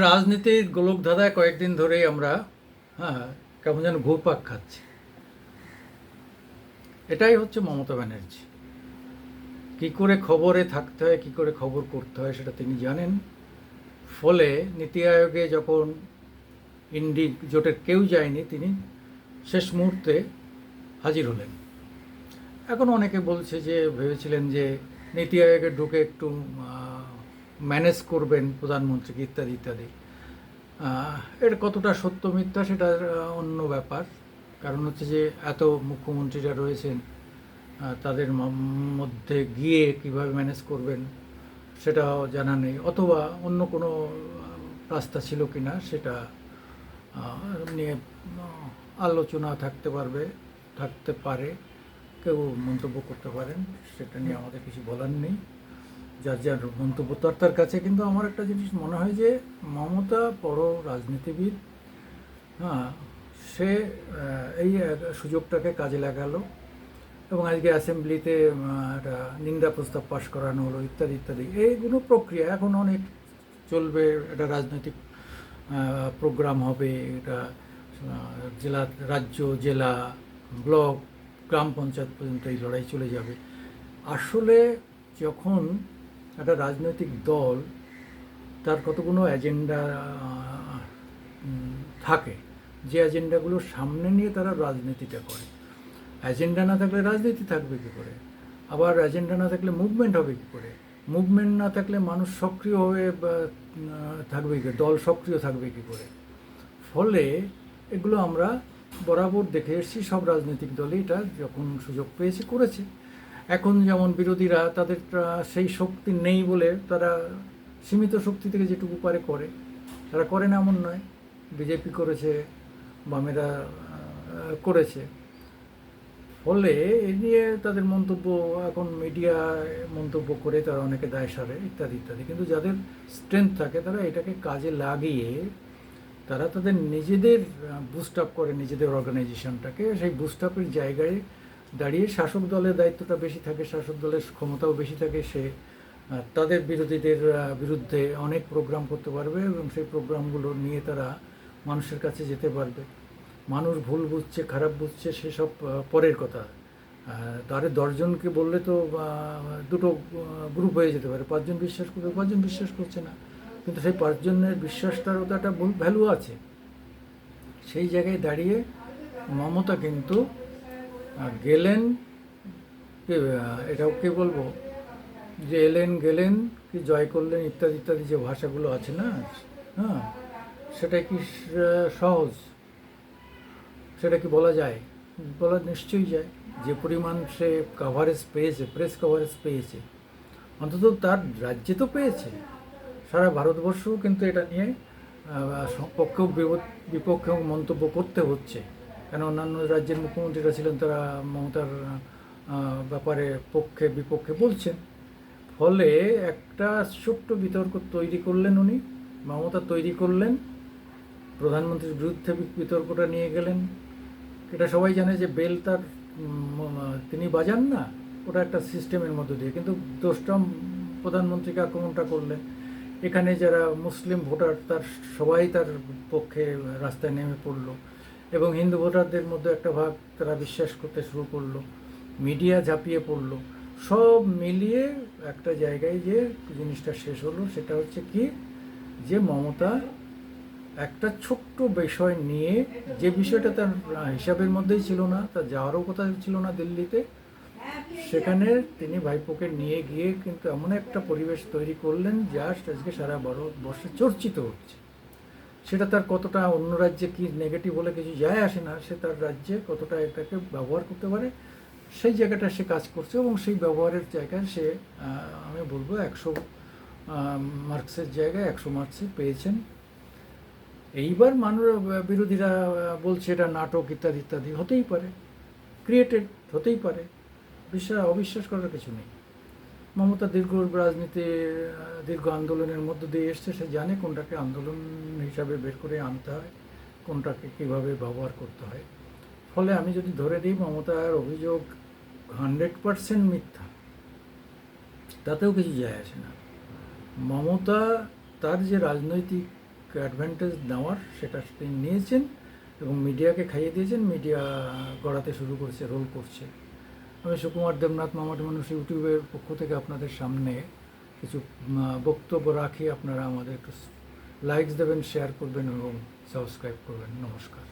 রাজনীতির গোলকধাঁধায় কয়েকদিন ধরেই আমরা হ্যাঁ কেমন যেন ঘুরপাক খাচ্ছি। এটাই হচ্ছে মমতা ব্যানার্জি। কী করে খবরে থাকতে হয়, কী করে খবর করতে হয় সেটা তিনি জানেন। ফলে নীতি আয়োগে যখন ইন্ডি জোটের কেউ যায়নি, তিনি শেষ মুহূর্তে হাজির হলেন। এখন অনেকে বলছে যে ভেবেছিলেন যে নীতি আয়োগে ঢুকে একটু ম্যানেজ করবেন প্রধানমন্ত্রীকে ইত্যাদি ইত্যাদি। এটা কতটা সত্য মিথ্যা সেটা অন্য ব্যাপার। কারণ হচ্ছে যে এত মুখ্যমন্ত্রীরা রয়েছেন, তাদের মধ্যে গিয়ে কিভাবে ম্যানেজ করবেন সেটাও জানা নেই, অথবা অন্য কোনো রাস্তা ছিল কি না সেটা নিয়ে আলোচনা থাকতে পারে, কেউ মন্তব্য করতে পারেন, সেটা নিয়ে আমাদের কিছু বলার নেই। যার যার মন্তব্য তার কাছে। কিন্তু আমার একটা জিনিস মনে হয় যে মমতা বড় রাজনীতিবিদ, হ্যাঁ, সে এই সুযোগটাকে কাজে লাগালো এবং আজকে অ্যাসেম্বলিতে একটা নিন্দা প্রস্তাব পাশ করানো হলো ইত্যাদি ইত্যাদি। এইগুলো প্রক্রিয়া এখন অনেক চলবে। এটা রাজনৈতিক প্রোগ্রাম হবে, এটা জেলা, রাজ্য, জেলা, ব্লক, গ্রাম পঞ্চায়েত পর্যন্ত এই লড়াই চলে যাবে। আসলে যখন একটা রাজনৈতিক দল তার কতগুলো এজেন্ডা থাকে, যে এজেন্ডাগুলো সামনে নিয়ে তারা রাজনীতিটা করে। এজেন্ডা না থাকলে রাজনীতি থাকবে কী করে? আবার এজেন্ডা না থাকলে মুভমেন্ট হবে কী করে? মুভমেন্ট না থাকলে মানুষ সক্রিয় হয়ে থাকবে কী, দল সক্রিয় থাকবে কী করে? ফলে এগুলো আমরা বরাবর দেখে এসেছি, সব রাজনৈতিক দলই এটা যখন সুযোগ পেয়েছে করেছে। এখন যেমন বিরোধীরা, তাদের সেই শক্তি নেই বলে তারা সীমিত শক্তি থেকে যেটুকু পারে করে, তারা করে না এমন নয়। বিজেপি করেছে, বামেরা করেছে। ফলে এ নিয়ে তাদের মন্তব্য, এখন মিডিয়ায় মন্তব্য করে তারা অনেকে দায় সারে ইত্যাদি ইত্যাদি। কিন্তু যাদের স্ট্রেংথ থাকে তারা এটাকে কাজে লাগিয়ে তারা তাদের নিজেদের বুস্ট আপ করে, নিজেদের অর্গানাইজেশনটাকে। সেই বুস্ট আপের জায়গায় দাঁড়িয়ে শাসক দলের দায়িত্বটা বেশি থাকে, শাসক দলের ক্ষমতাও বেশি থাকে। সে তাদের বিরোধীদের বিরুদ্ধে অনেক প্রোগ্রাম করতে পারবে এবং সেই প্রোগ্রামগুলো নিয়ে তারা মানুষের কাছে যেতে পারবে। মানুষ ভুল বুঝছে, খারাপ বুঝছে, সেসব পরের কথা। তারে 10জনকে বললে তো দুটো গ্রুপ হয়ে যেতে পারে। 5জন বিশ্বাস করবে, 5জন বিশ্বাস করছে না, কিন্তু সেই 5জনের বিশ্বাসটারও তো একটা ভ্যালু আছে। সেই জায়গায় দাঁড়িয়ে মমতা কিন্তু গেলেন, এটাও কি বলবো, যে এলেন গেলেন কি জয় করলেন ইত্যাদি ইত্যাদি যে ভাষাগুলো আছে না, হ্যাঁ, সেটা কি সহজ? সেটা কি বলা যায়? বলা নিশ্চয়ই যায়। যে পরিমাণ সে কাভারেজ পেয়েছে, প্রেস কাভারেজ পেয়েছে, অন্তত তার রাজ্যে তো পেয়েছে, সারা ভারতবর্ষও কিন্তু এটা নিয়ে পক্ষেও বিপক্ষেও মন্তব্য করতে হচ্ছে। কেন অন্যান্য রাজ্যের মুখ্যমন্ত্রীরা ছিলেন, তারা মমতার ব্যাপারে পক্ষে বিপক্ষে বলছেন। ফলে একটা ছোট্ট বিতর্ক তৈরি করলেন উনি, মমতা তৈরি করলেন, প্রধানমন্ত্রীর বিরুদ্ধে বিতর্কটা নিয়ে গেলেন। এটা সবাই জানে যে বেল তার তিনি বাজান না, ওটা একটা সিস্টেমের মধ্য দিয়ে। কিন্তু দোষটা প্রধানমন্ত্রীকে আক্রমণটা করলেন। এখানে যারা মুসলিম ভোটার তার সবাই তার পক্ষে রাস্তায় নেমে পড়লো এবং হিন্দু ভোটারদের মধ্যে একটা ভাগ তারা বিশ্বাস করতে শুরু করলো, মিডিয়া ঝাঁপিয়ে পড়লো। সব মিলিয়ে একটা জায়গায় যে জিনিসটা শেষ হলো সেটা হচ্ছে কি, যে মমতা একটা ছোট্ট বিষয় নিয়ে, যে বিষয়টা তার হিসাবের মধ্যেই ছিল না, তার যাওয়ারও কথা ছিল না দিল্লিতে, সেখানে তিনি ভাইপোকে নিয়ে গিয়ে কিন্তু এমন একটা পরিবেশ তৈরি করলেন যা আজকে সারা ভারতবর্ষে চর্চিত হচ্ছে। সেটা তার কতটা অন্য রাজ্যে কি নেগেটিভ বলে কিছু যায় আসে না, সে তার রাজ্যে কতটা এটাকে ব্যবহার করতে পারে সেই জায়গাটা সে কাজ করছে। এবং সেই ব্যবহারের জায়গায় সে, আমি বলবো 100 মার্কসের জায়গায় 100 মার্কসে পেয়েছেন। এইবার মানুষ, বিরোধীরা বলছে এটা নাটক ইত্যাদি ইত্যাদি, হতেই পারে, ক্রিয়েটেড হতেই পারে, অবিশ্বাস করার কিছু নেই। মমতা দীর্ঘ রাজনীতি, দীর্ঘ আন্দোলনের মধ্য দিয়ে এসছে, সে জানে কোনটাকে আন্দোলন হিসাবে বের করে আনতে হয়, কোনটাকে কীভাবে ব্যবহার করতে হয়। ফলে আমি যদি ধরে দিই মমতার অভিযোগ 100% মিথ্যা, তাতেও কিছু যায় আসে না। মমতা তার যে রাজনৈতিক অ্যাডভান্টেজ নেওয়ার সেটা তিনি নিয়েছেন এবং মিডিয়াকে খাইয়ে দিয়েছেন, মিডিয়া গড়াতে শুরু করেছে, রোল করছে। আমি সুকুমার দেবনাথ মামাটি মানুষ ইউটিউবের পক্ষ থেকে আপনাদের সামনে কিছু বক্তব্য রাখি। আপনারা আমাদের একটু লাইকস দেবেন, শেয়ার করবেন এবং সাবস্ক্রাইব করবেন। নমস্কার।